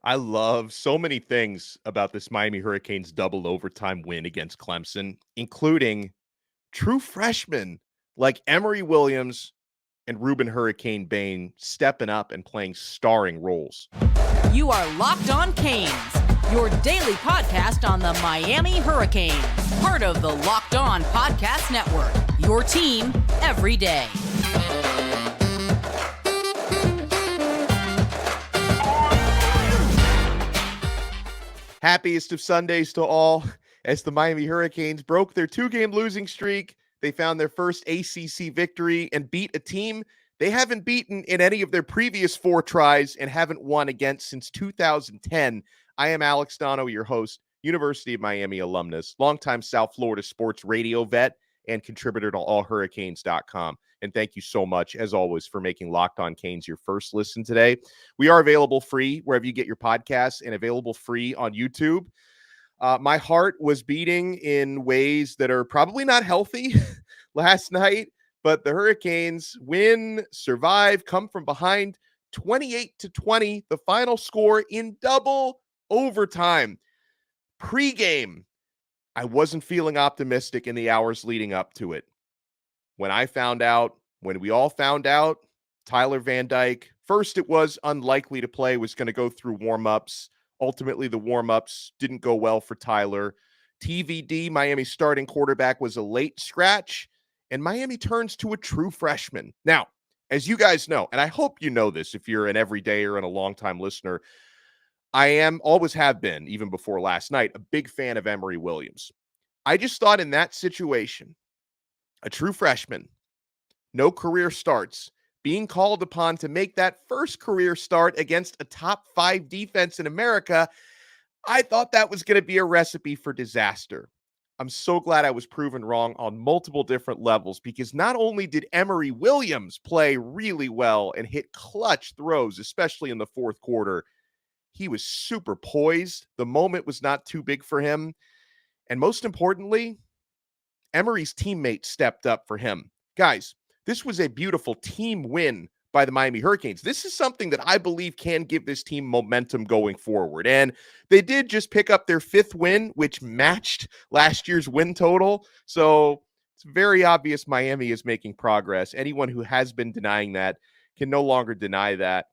I love so many things about this Miami Hurricanes double overtime win against Clemson, including true freshmen like Emory Williams and Rueben Hurricane Bain stepping up and playing starring roles. You are Locked On Canes, your daily podcast on the Miami Hurricanes, part of the Locked On Podcast Network, your team every day. Happiest of Sundays to all as the Miami Hurricanes broke their two-game losing streak. They found their first ACC victory and beat a team they haven't beaten in any of their previous four tries and haven't won against since 2010. I am Alex Donno, your host, University of Miami alumnus, longtime South Florida sports radio vet, and contributor to allhurricanes.com. And thank you so much, as always, for making Locked On Canes your first listen today. We are available free wherever you get your podcasts and available free on YouTube. My heart was beating in ways that are probably not healthy last night, but the Hurricanes win, survive, come from behind 28-20, the final score in double overtime. Pre-game, I wasn't feeling optimistic in the hours leading up to it. When we all found out, Tyler Van Dyke, first it was unlikely to play, was going to go through warm-ups. Ultimately, the warm-ups didn't go well for Tyler. TVD, Miami's starting quarterback, was a late scratch, and Miami turns to a true freshman. Now, as you guys know, and I hope you know this if you're an everydayer and a longtime listener, always have been, even before last night, a big fan of Emory Williams. I just thought in that situation, a true freshman, no career starts, being called upon to make that first career start against a top 5 defense in America, I thought that was going to be a recipe for disaster. I'm so glad I was proven wrong on multiple different levels, because not only did Emory Williams play really well and hit clutch throws, especially in the fourth quarter, he was super poised. The moment was not too big for him. And most importantly, Emory's teammates stepped up for him. Guys, this was a beautiful team win by the Miami Hurricanes. This is something that I believe can give this team momentum going forward. And they did just pick up their 5th win, which matched last year's win total. So it's very obvious Miami is making progress. Anyone who has been denying that can no longer deny that.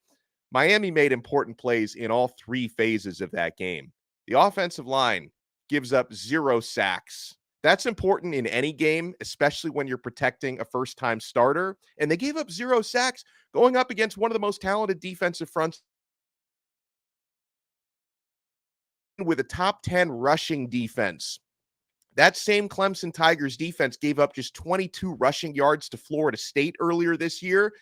Miami made important plays in all 3 phases of that game. The offensive line gives up 0 sacks. That's important in any game, especially when you're protecting a first-time starter. And they gave up 0 sacks going up against one of the most talented defensive fronts with a top 10 rushing defense. That same Clemson Tigers defense gave up just 22 rushing yards to Florida State earlier this year.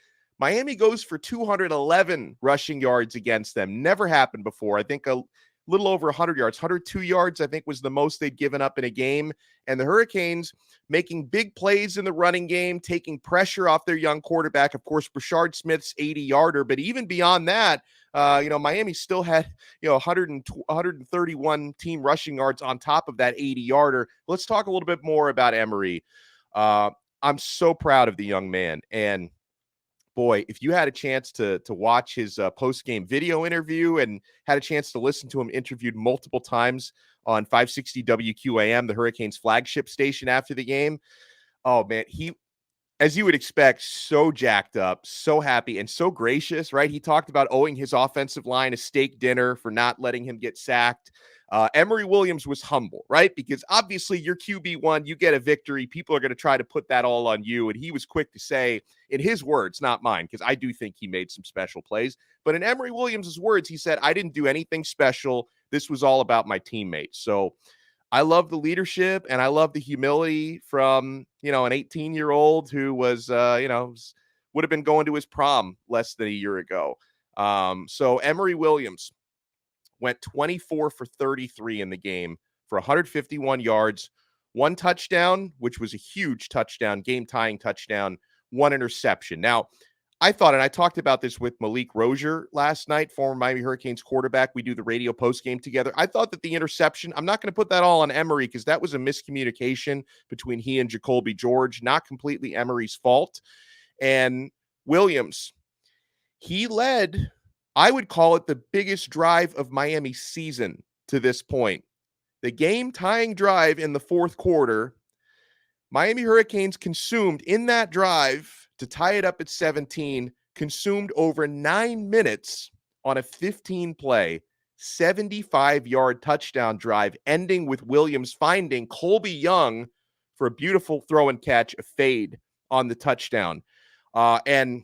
Miami goes for 211 rushing yards against them. Never happened before. I think a little over 100 yards. 102 yards, I think, was the most they'd given up in a game. And the Hurricanes making big plays in the running game, taking pressure off their young quarterback. Of course, Brashard Smith's 80-yarder. But even beyond that, Miami still had, 131 team rushing yards on top of that 80-yarder. Let's talk a little bit more about Emory. I'm so proud of the young man. And boy, if you had a chance to watch his post-game video interview and had a chance to listen to him interviewed multiple times on 560 WQAM, the Hurricanes flagship station after the game, oh man, he, as you would expect, so jacked up, so happy, and so gracious, right? He talked about owing his offensive line a steak dinner for not letting him get sacked. Emory Williams was humble, right? Because obviously you're QB1, you get a victory. People are going to try to put that all on you. And he was quick to say, in his words, not mine, because I do think he made some special plays. But in Emory Williams' words, he said, I didn't do anything special. This was all about my teammates. So I love the leadership and I love the humility from, an 18-year-old who was, would have been going to his prom less than a year ago. So Emory Williams went 24 for 33 in the game for 151 yards, 1 touchdown, which was a huge touchdown, game-tying touchdown, 1 interception. Now, I thought, and I talked about this with Malik Rozier last night, former Miami Hurricanes quarterback. We do the radio postgame together. I thought that the interception, I'm not going to put that all on Emory because that was a miscommunication between he and Jacoby George, not completely Emory's fault. And Williams, he led I would call it the biggest drive of Miami's season to this point. The game-tying drive in the fourth quarter, Miami Hurricanes consumed in that drive to tie it up at 17, consumed over 9 minutes on a 15-play, 75-yard touchdown drive, ending with Williams finding Colby Young for a beautiful throw and catch, a fade on the touchdown. And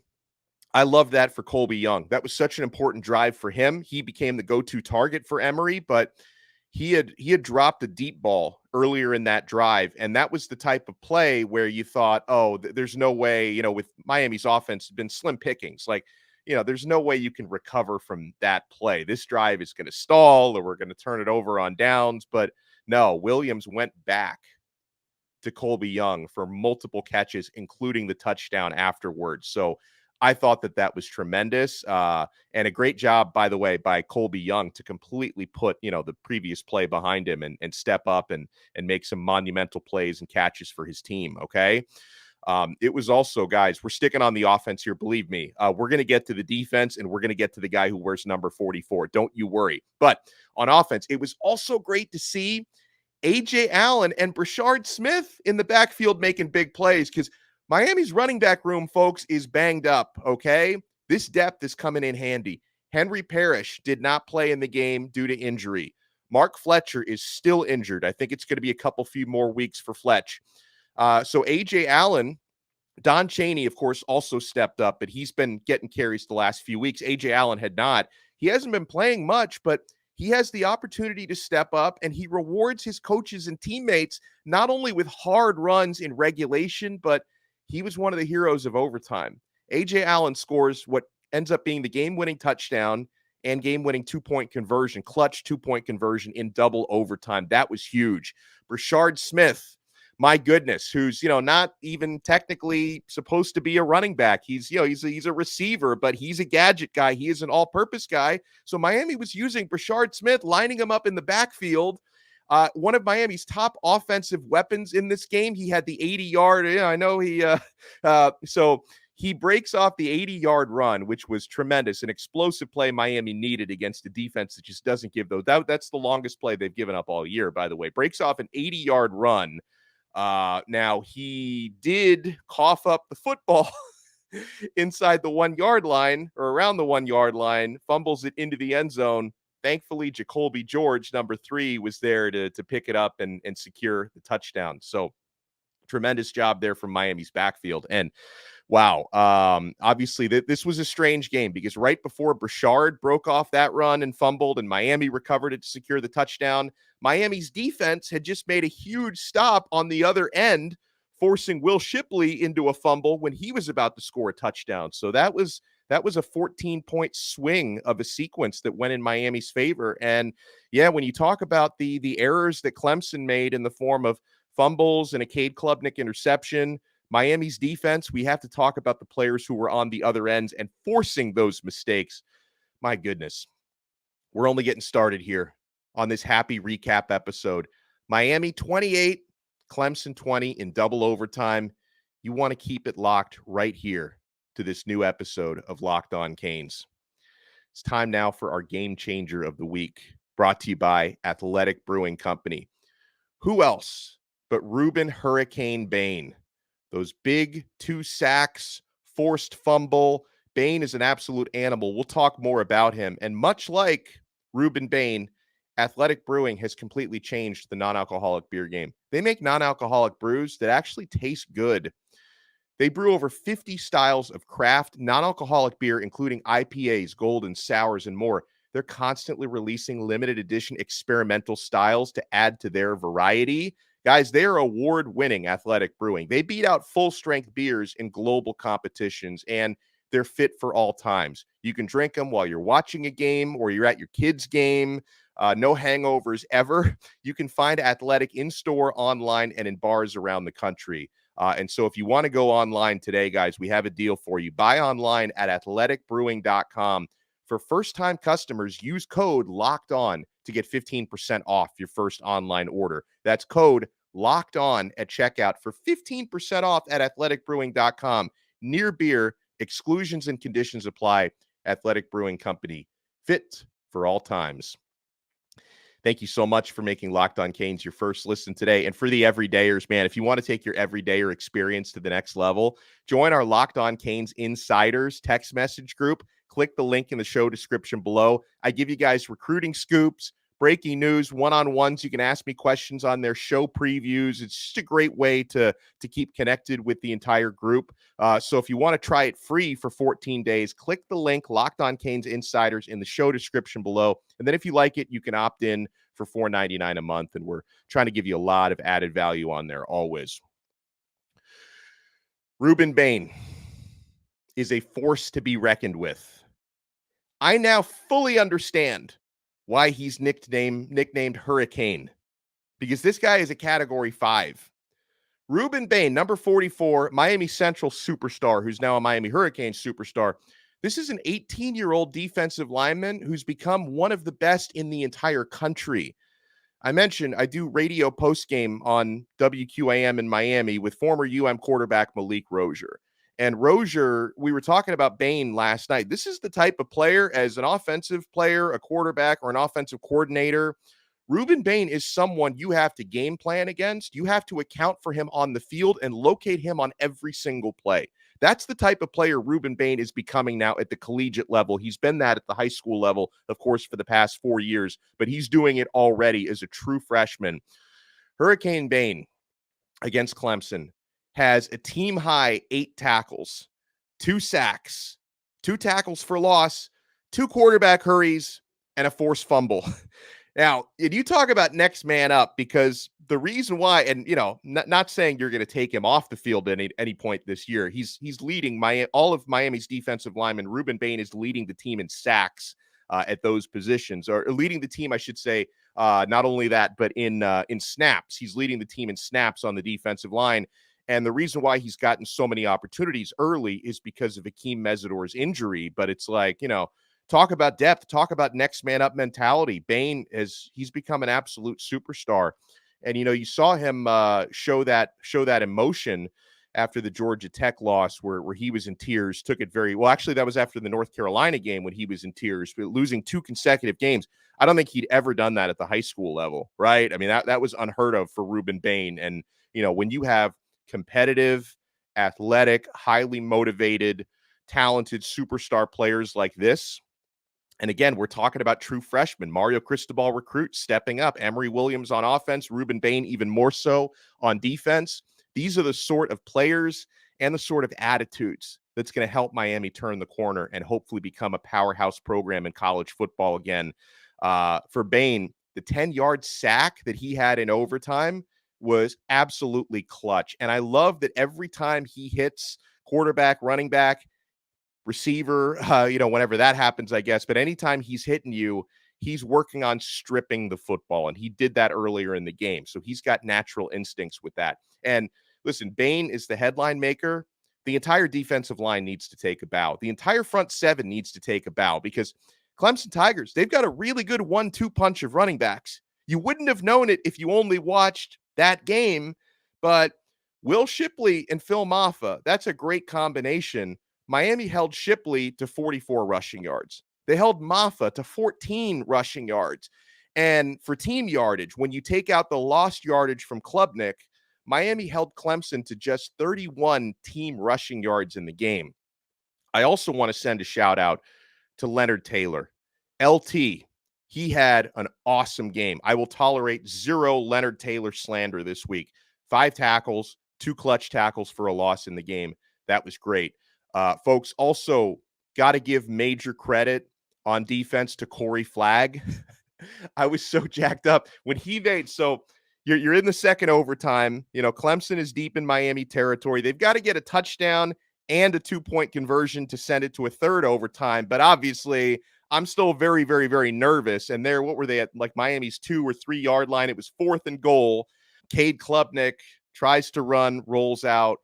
I love that for Colby Young. That was such an important drive for him. He became the go-to target for Emory, but he had dropped a deep ball earlier in that drive, and that was the type of play where you thought, oh, there's no way, with Miami's offense been slim pickings. Like, there's no way you can recover from that play. This drive is going to stall, or we're going to turn it over on downs. But no, Williams went back to Colby Young for multiple catches, including the touchdown afterwards. So I thought that was tremendous, and a great job, by the way, by Colby Young to completely put, the previous play behind him and step up and make some monumental plays and catches for his team. Okay. It was also, guys, we're sticking on the offense here. Believe me, we're going to get to the defense, and we're going to get to the guy who wears number 44. Don't you worry. But on offense, it was also great to see A.J. Allen and Brashard Smith in the backfield making big plays, because Miami's running back room, folks, is banged up, okay? This depth is coming in handy. Henry Parrish did not play in the game due to injury. Mark Fletcher is still injured. I think it's going to be a few more weeks for Fletch. So A.J. Allen, Don Chaney, of course, also stepped up, but he's been getting carries the last few weeks. A.J. Allen had not. He hasn't been playing much, but he has the opportunity to step up, and he rewards his coaches and teammates not only with hard runs in regulation, but he was one of the heroes of overtime. A.J. Allen scores what ends up being the game-winning touchdown and game-winning two-point conversion, clutch two-point conversion in double overtime. That was huge. Brashard Smith, my goodness, who's, not even technically supposed to be a running back. He's a receiver, but he's a gadget guy. He is an all-purpose guy. So Miami was using Brashard Smith, lining him up in the backfield. One of Miami's top offensive weapons in this game. He had the 80-yard. I know so he breaks off the 80-yard run, which was tremendous, an explosive play Miami needed against a defense that just doesn't give those. That's the longest play they've given up all year, by the way. Breaks off an 80-yard run. Now he did cough up the football inside the 1 yard line, or around the 1 yard line, fumbles it into the end zone. Thankfully, Jacoby George, number 3, was there to pick it up and secure the touchdown. So tremendous job there from Miami's backfield. And wow, obviously this was a strange game, because right before Brashard broke off that run and fumbled and Miami recovered it to secure the touchdown, Miami's defense had just made a huge stop on the other end, forcing Will Shipley into a fumble when he was about to score a touchdown. So that was a 14-point swing of a sequence that went in Miami's favor. And yeah, when you talk about the errors that Clemson made in the form of fumbles and a Cade Klubnik interception, Miami's defense, we have to talk about the players who were on the other ends and forcing those mistakes. My goodness, we're only getting started here on this happy recap episode. Miami 28, Clemson 20 in double overtime. You want to keep it locked right here to this new episode of Locked On Canes. It's time now for our game changer of the week, brought to you by Athletic Brewing Company. Who else but Rueben Hurricane Bain? Those big 2 sacks, forced fumble. Bain is an absolute animal. We'll talk more about him. And much like Rueben Bain, Athletic Brewing has completely changed the non-alcoholic beer game. They make non-alcoholic brews that actually taste good. They brew over 50 styles of craft non-alcoholic beer, including IPAs, golden, sours, and more. They're constantly releasing limited edition experimental styles to add to their variety. Guys, they are award-winning Athletic Brewing. They beat out full-strength beers in global competitions, and they're fit for all times. You can drink them while you're watching a game or you're at your kid's game. No hangovers ever. You can find Athletic in-store, online, and in bars around the country. And so if you want to go online today, guys, we have a deal for you. Buy online at athleticbrewing.com. For first-time customers, use code LOCKEDON to get 15% off your first online order. That's code LOCKEDON at checkout for 15% off at athleticbrewing.com. Near beer, exclusions and conditions apply. Athletic Brewing Company, fit for all times. Thank you so much for making Locked On Canes your first listen today. And for the everydayers, man, if you want to take your everydayer experience to the next level, join our Locked On Canes Insiders text message group. Click the link in the show description below. I give you guys recruiting scoops, breaking news, one-on-ones. You can ask me questions on their show previews. It's just a great way to keep connected with the entire group. So if you want to try it free for 14 days, click the link, Locked On Canes Insiders, in the show description below. And then if you like it, you can opt in for $4.99 a month. And we're trying to give you a lot of added value on there always. Rueben Bain is a force to be reckoned with. I now fully understand why he's nicknamed Hurricane, because this guy is a Category 5. Rueben Bain, number 44, Miami Central superstar, who's now a Miami Hurricanes superstar. This is an 18-year-old defensive lineman who's become one of the best in the entire country. I mentioned I do radio postgame on WQAM in Miami with former quarterback Malik Rozier. And Rozier, we were talking about Bain last night. This is the type of player, as an offensive player, a quarterback, or an offensive coordinator, Rueben Bain is someone you have to game plan against. You have to account for him on the field and locate him on every single play. That's the type of player Rueben Bain is becoming now at the collegiate level. He's been that at the high school level, of course, for the past 4 years, but he's doing it already as a true freshman. Hurricane Bain against Clemson has a team-high 8 tackles, 2 sacks, 2 tackles for loss, 2 quarterback hurries, and a forced fumble. Now, if you talk about next man up, because the reason why, and not saying you're going to take him off the field at any point this year, he's leading all of Miami's defensive linemen. Rueben Bain is leading the team in sacks at those positions, or leading the team, I should say. Not only that, but in snaps, he's leading the team in snaps on the defensive line. And the reason why he's gotten so many opportunities early is because of Akeem Mesidor's injury. But it's like, talk about depth, talk about next man up mentality. Bain he's become an absolute superstar. And, you saw him show that emotion after the Georgia Tech loss where he was in tears, took it very well. Actually, that was after the North Carolina game when he was in tears, but losing 2 consecutive games. I don't think he'd ever done that at the high school level, right? I mean, that was unheard of for Rueben Bain. And, when you have competitive, athletic, highly motivated, talented superstar players like this, and again, we're talking about true freshmen, Mario Cristobal recruits stepping up, Emory Williams on offense, Rueben Bain even more so on defense. These are the sort of players and the sort of attitudes that's going to help Miami turn the corner and hopefully become a powerhouse program in college football again. For Bain, the 10-yard sack that he had in overtime was absolutely clutch. And I love that every time he hits quarterback, running back, receiver, whenever that happens, I guess. But anytime he's hitting you, he's working on stripping the football. And he did that earlier in the game. So he's got natural instincts with that. And listen, Bain is the headline maker. The entire defensive line needs to take a bow. The entire front 7 needs to take a bow, because Clemson Tigers, they've got a really good 1-2 punch of running backs. You wouldn't have known it if you only watched that game, but Will Shipley and Phil Maffa, that's a great combination. Miami held Shipley to 44 rushing yards. They held Maffa to 14 rushing yards. And for team yardage, when you take out the lost yardage from Klubnik, Miami held Clemson to just 31 team rushing yards in the game. I also want to send a shout out to Leonard Taylor. LT, he had an awesome game. I will tolerate 0 Leonard Taylor slander this week. 5 tackles, 2 clutch tackles for a loss in the game. That was great. Folks, also got to give major credit on defense to Corey Flagg. I was so jacked up when he made. So you're in the second overtime. Clemson is deep in Miami territory. They've got to get a touchdown and a 2-point conversion to send it to a third overtime. But obviously, I'm still very, very, very nervous. And what were they at? Like Miami's 2 or 3 yard line. It was 4th and goal. Cade Klubnik tries to run, rolls out.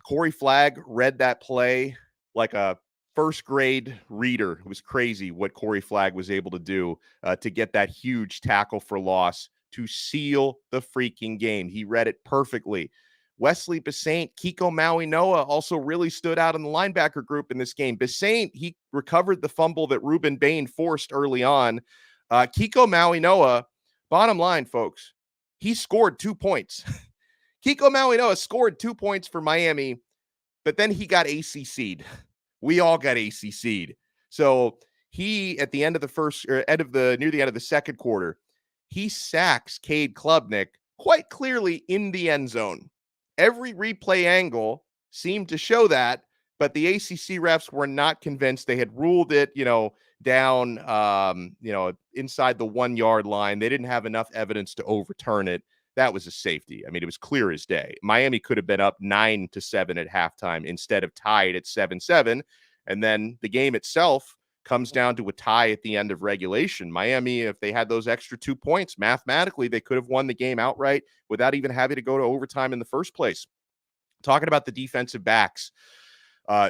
Corey Flagg read that play like a first grade reader. It was crazy what Corey Flagg was able to do to get that huge tackle for loss to seal the freaking game. He read it perfectly. Wesley Bain, Kiko Maui Noah also really stood out in the linebacker group in this game. Bain, he recovered the fumble that Rueben Bain forced early on. Kiko Maui Noah, bottom line, folks, he scored 2 points. Kiko Maui Noah scored 2 points for Miami, but then he got ACC'd. We all got ACC'd. So he, at the end of the first, or near the end of the second quarter, he sacks Cade Klubnik quite clearly in the end zone. Every replay angle seemed to show that, but the ACC refs were not convinced. They had ruled it, down, inside the 1 yard line. They didn't have enough evidence to overturn it. That was a safety. I mean, it was clear as day. Miami could have been up 9-7 at halftime instead of tied at 7-7. And then the game itself comes down to a tie at the end of regulation. Miami, if they had those extra 2 points, mathematically, they could have won the game outright without even having to go to overtime in the first place. Talking about the defensive backs,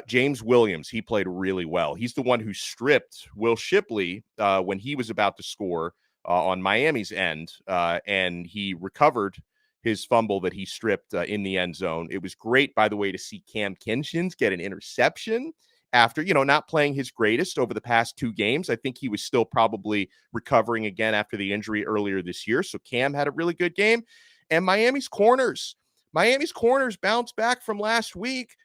James Williams, he played really well. He's the one who stripped Will Shipley when he was about to score on Miami's end, and he recovered his fumble that he stripped in the end zone. It was great, by the way, to see Cam Kinchins get an interception after, not playing his greatest over the past 2 games. I think he was still probably recovering again after the injury earlier this year. So Cam had a really good game. And Miami's corners bounced back from last week.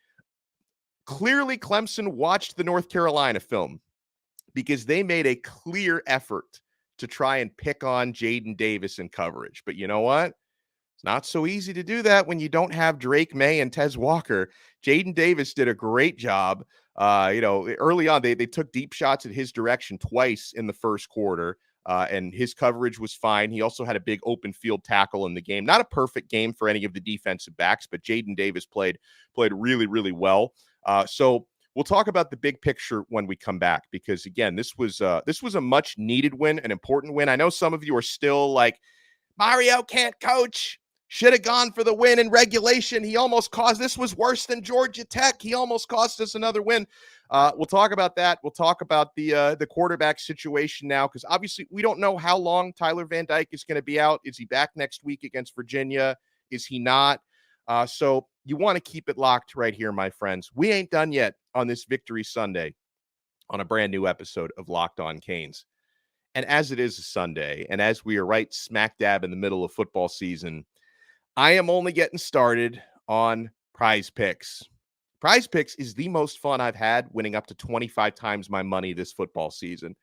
Clearly, Clemson watched the North Carolina film because they made a clear effort to try and pick on Jaden Davis in coverage. But you know what? It's not so easy to do that when you don't have Drake May and Tez Walker. Jaden Davis did a great job. Early on, they took deep shots at his direction twice in the first quarter, and his coverage was fine. He also had a big open field tackle in the game. Not a perfect game for any of the defensive backs, but Jaden Davis played really, really well. So we'll talk about the big picture when we come back, because again, this was a much needed win, an important win. I know some of you are still like, Mario can't coach. Should have gone for the win in regulation. This was worse than Georgia Tech. He almost cost us another win. We'll talk about that. We'll talk about the quarterback situation now, because obviously we don't know how long Tyler Van Dyke is going to be out. Is he back next week against Virginia? Is he not? So you want to keep it locked right here, my friends. We ain't done yet on this Victory Sunday on a brand new episode of Locked On Canes. And as it is a Sunday, and as we are right smack dab in the middle of football season, I am only getting started on Prize Picks. Prize Picks is the most fun I've had, winning up to 25 times my money this football season.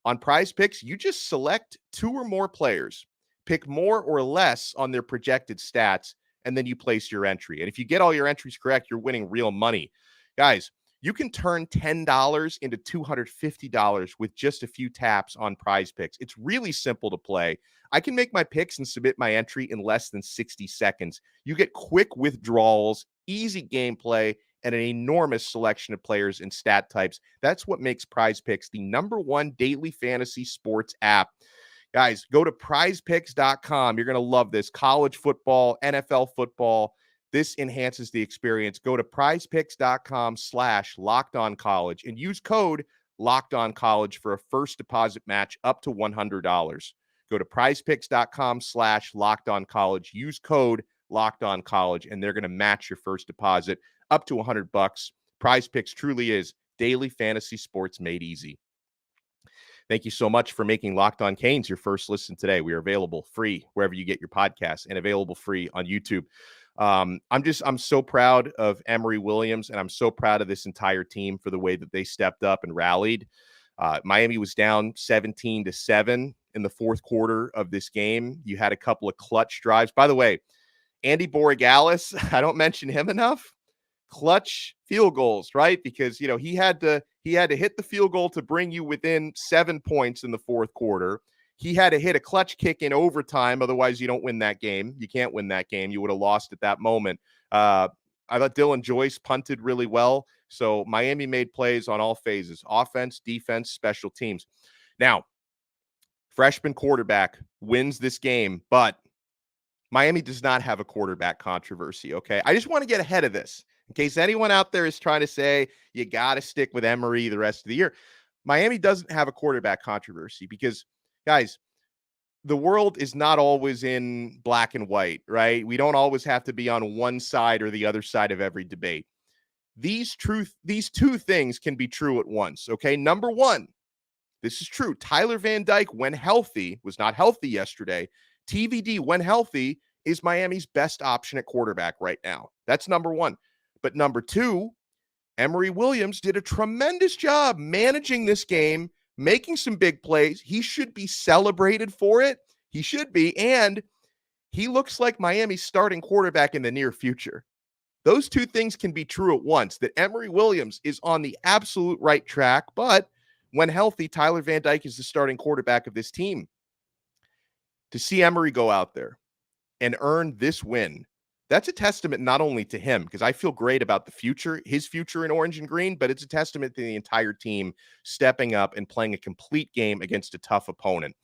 On Prize Picks, you just select 2 or more players, pick more or less on their projected stats, and then you place your entry. And if you get all your entries correct, you're winning real money. Guys, you can turn $10 into $250 with just a few taps on Prize Picks. It's really simple to play. I can make my picks and submit my entry in less than 60 seconds. You get quick withdrawals, easy gameplay, and an enormous selection of players and stat types. That's what makes Prize Picks the #1 daily fantasy sports app. Guys, go to prizepicks.com. You're going to love this. College football, NFL football. This enhances the experience. Go to prizepicks.com/lockedoncollege and use code LOCKEDONCollege for a first deposit match up to $100. Go to prizepicks.com/lockedoncollege. Use code LOCKEDONCollege, and they're going to match your first deposit up to $100. Prize Picks truly is daily fantasy sports made easy. Thank you so much for making Locked On Canes your first listen today. We are available free wherever you get your podcasts and available free on YouTube. I'm so proud of Emory Williams, and I'm so proud of this entire team for the way that they stepped up and rallied. Miami was down 17-7 in the fourth quarter of this game. You had a couple of clutch drives. By the way, Andy Borregales, I don't mention him enough. Clutch field goals, right? Because, he had to hit the field goal to bring you within 7 points in the fourth quarter. He had to hit a clutch kick in overtime. Otherwise, you don't win that game. You can't win that game. You would have lost at that moment. I thought Dylan Joyce punted really well. So Miami made plays on all phases: offense, defense, special teams. Now, freshman quarterback wins this game, but Miami does not have a quarterback controversy, okay? I just want to get ahead of this in case anyone out there is trying to say you got to stick with Emory the rest of the year. Miami doesn't have a quarterback controversy because, guys, the world is not always in black and white, right? We don't always have to be on one side or the other side of every debate. These two things can be true at once, okay? Number one, this is true. Tyler Van Dyke, when healthy, was not healthy yesterday. TVD, when healthy, is Miami's best option at quarterback right now. That's number one. But number two, Emory Williams did a tremendous job managing this game, making some big plays. He should be celebrated for it. He should be. And he looks like Miami's starting quarterback in the near future. Those two things can be true at once, that Emory Williams is on the absolute right track, but when healthy, Tyler Van Dyke is the starting quarterback of this team. To see Emory go out there and earn this win, that's a testament not only to him, because I feel great about his future in orange and green, but it's a testament to the entire team stepping up and playing a complete game against a tough opponent.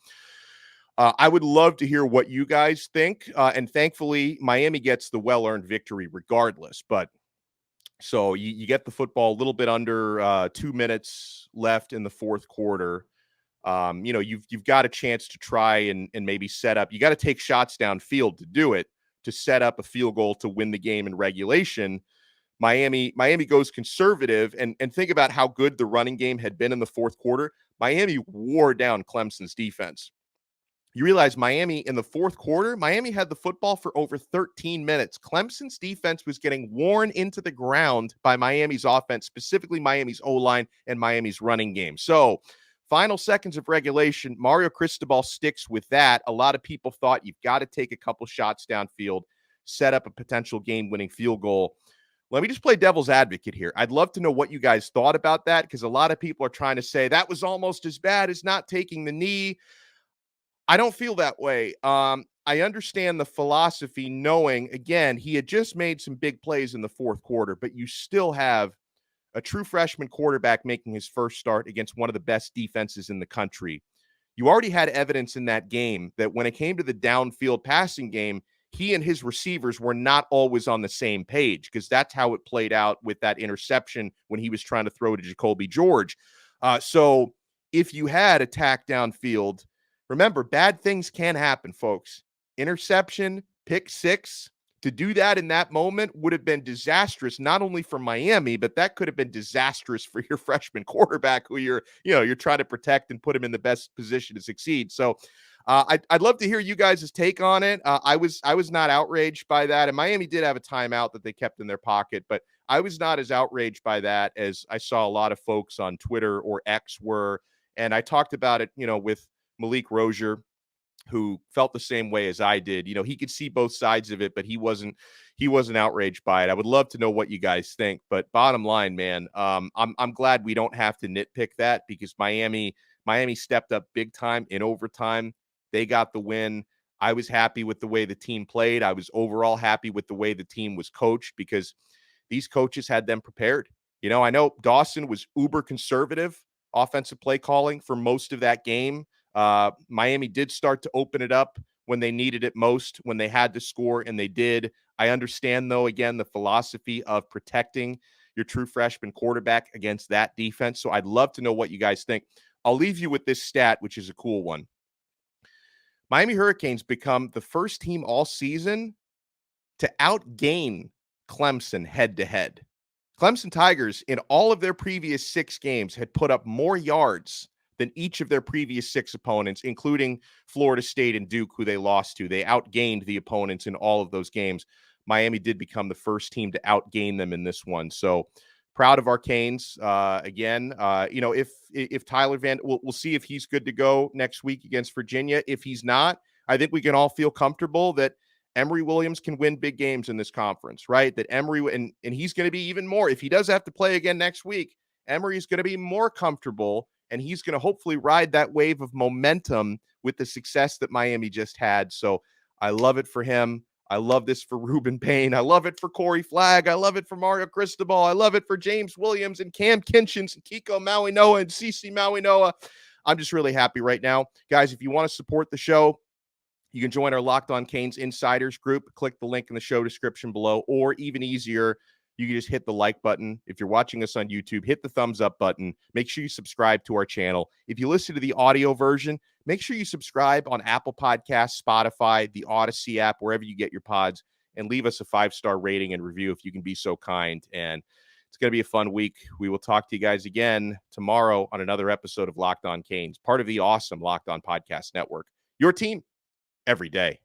I would love to hear what you guys think. And thankfully, Miami gets the well-earned victory regardless. But so you get the football a little bit under 2 minutes left in the fourth quarter. You've got a chance to try and maybe set up. You got to take shots downfield to do it, to set up a field goal to win the game in regulation. Miami goes conservative, and think about how good the running game had been in the fourth quarter. Miami wore down Clemson's defense. You realize Miami in the fourth quarter, Miami had the football for over 13 minutes. Clemson's defense was getting worn into the ground by Miami's offense, specifically Miami's O-line and Miami's running game. So final seconds of regulation, Mario Cristobal sticks with that. A lot of people thought you've got to take a couple shots downfield, set up a potential game-winning field goal. Let me just play devil's advocate here. I'd love to know what you guys thought about that, because a lot of people are trying to say that was almost as bad as not taking the knee. I don't feel that way. I understand the philosophy, knowing, again, he had just made some big plays in the fourth quarter, but you still have a true freshman quarterback making his first start against one of the best defenses in the country. You already had evidence in that game that when it came to the downfield passing game, he and his receivers were not always on the same page, because that's how it played out with that interception when he was trying to throw to Jacoby George. So if you had attack downfield, remember, bad things can happen, folks. Interception, pick six. To do that in that moment would have been disastrous, not only for Miami, but that could have been disastrous for your freshman quarterback, who you're trying to protect and put him in the best position to succeed. So I'd love to hear you guys' take on it. I was not outraged by that, and Miami did have a timeout that they kept in their pocket, but I was not as outraged by that as I saw a lot of folks on Twitter or X were. And I talked about it, with Malik Rozier, who felt the same way as I did. He could see both sides of it, but he wasn't outraged by it. I would love to know what you guys think, but bottom line, man, I'm glad we don't have to nitpick that, because Miami stepped up big time in overtime. They got the win. I was happy with the way the team played. I was overall happy with the way the team was coached, because these coaches had them prepared. I know Dawson was uber conservative offensive play calling for most of that game. Miami did start to open it up when they needed it most, when they had to score, and they did. I understand, though, again, the philosophy of protecting your true freshman quarterback against that defense. So I'd love to know what you guys think. I'll leave you with this stat, which is a cool one. Miami Hurricanes become the first team all season to outgain Clemson head-to-head. Clemson Tigers, in all of their previous 6 games, had put up more yards than each of their previous 6 opponents, including Florida State and Duke, who they lost to. They outgained the opponents in all of those games. Miami did become the first team to outgain them in this one. So proud of our Canes. Again, if Tyler we'll see if he's good to go next week against Virginia. If he's not, I think we can all feel comfortable that Emory Williams can win big games in this conference, right? That Emory, and he's going to be even more. If he does have to play again next week, Emory is going to be more comfortable, and he's going to hopefully ride that wave of momentum with the success that Miami just had. So I love it for him. I love this for Rueben Bain. I love it for Corey Flagg. I love it for Mario Cristobal. I love it for James Williams and Cam Kinchins and Kiko Mauinoa and CC Mauinoa. I'm just really happy right now. Guys, if you want to support the show, you can join our Locked On Canes Insiders group. Click the link in the show description below, or even easier, you can just hit the like button. If you're watching us on YouTube, hit the thumbs up button. Make sure you subscribe to our channel. If you listen to the audio version, make sure you subscribe on Apple Podcasts, Spotify, the Odyssey app, wherever you get your pods, and leave us a 5-star rating and review if you can be so kind. And it's going to be a fun week. We will talk to you guys again tomorrow on another episode of Locked On Canes, part of the awesome Locked On Podcast Network. Your team every day.